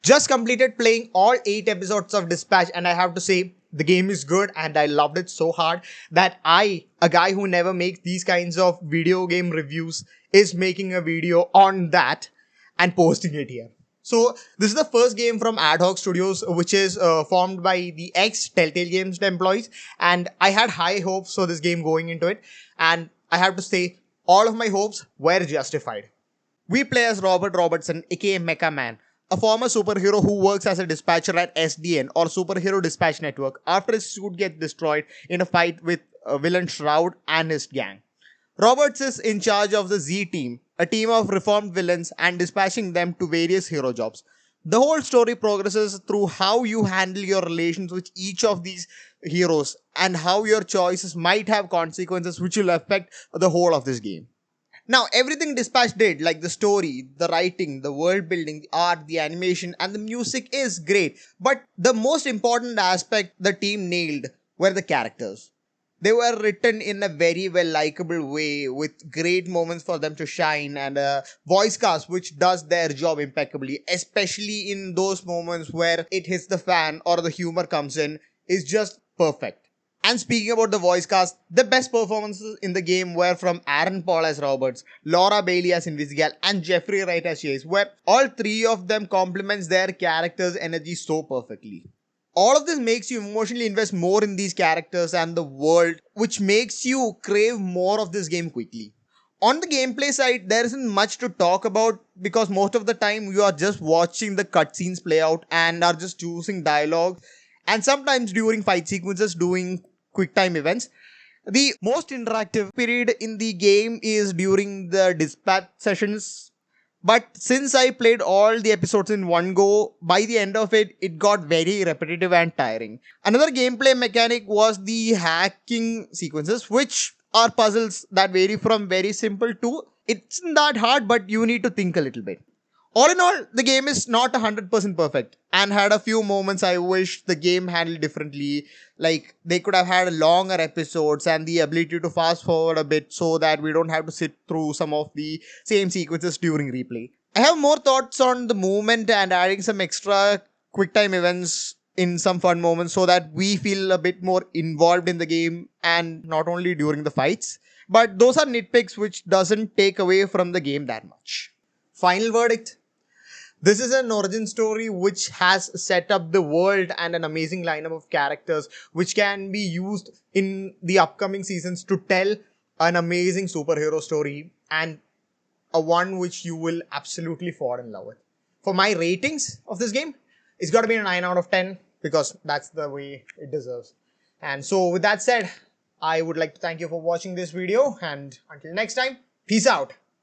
Just completed playing all 8 episodes of Dispatch, and I have to say, the game is good and I loved it so hard that I, a guy who never makes these kinds of video game reviews, is making a video on that and posting it here. So this is the first game from AdHoc Studios, which is formed by the ex-Telltale Games employees, and I had high hopes for this game going into it, and I have to say, all of my hopes were justified. We play as Robert Robertson, aka Mecha Man, a former superhero who works as a dispatcher at SDN or Superhero Dispatch Network after his suit gets destroyed in a fight with villain Shroud and his gang. Roberts is in charge of the Z team, a team of reformed villains, and dispatching them to various hero jobs. The whole story progresses through how you handle your relations with each of these heroes and how your choices might have consequences which will affect the whole of this game. Now, everything Dispatch did, like the story, the writing, the world building, the art, the animation, and the music is great. But the most important aspect the team nailed were the characters. They were written in a very well likable way with great moments for them to shine and a voice cast which does their job impeccably, especially in those moments where it hits the fan or the humor comes in, is just perfect. And speaking about the voice cast, the best performances in the game were from Aaron Paul as Roberts, Laura Bailey as Invisigal, and Jeffrey Wright as Chase, where all three of them complements their characters' energy so perfectly. All of this makes you emotionally invest more in these characters and the world, which makes you crave more of this game quickly. On the gameplay side, there isn't much to talk about because most of the time you are just watching the cutscenes play out and are just choosing dialogue, and sometimes during fight sequences doing quick time events. The most interactive period in the game is during the dispatch sessions, but since I played all the episodes in one go, by the end of it, it got very repetitive and tiring. Another gameplay mechanic was the hacking sequences, which are puzzles that vary from very simple to it's not that hard, but you need to think a little bit. All in all, the game is not 100% perfect and had a few moments I wish the game handled differently. Like, they could have had longer episodes and the ability to fast forward a bit so that we don't have to sit through some of the same sequences during replay. I have more thoughts on the movement and adding some extra quick time events in some fun moments so that we feel a bit more involved in the game and not only during the fights. But those are nitpicks which doesn't take away from the game that much. Final verdict. This is an origin story which has set up the world and an amazing lineup of characters which can be used in the upcoming seasons to tell an amazing superhero story and a one which you will absolutely fall in love with. For my ratings of this game, it's got to be a 9 out of 10 because that's the way it deserves. And so with that said, I would like to thank you for watching this video, and until next time, peace out.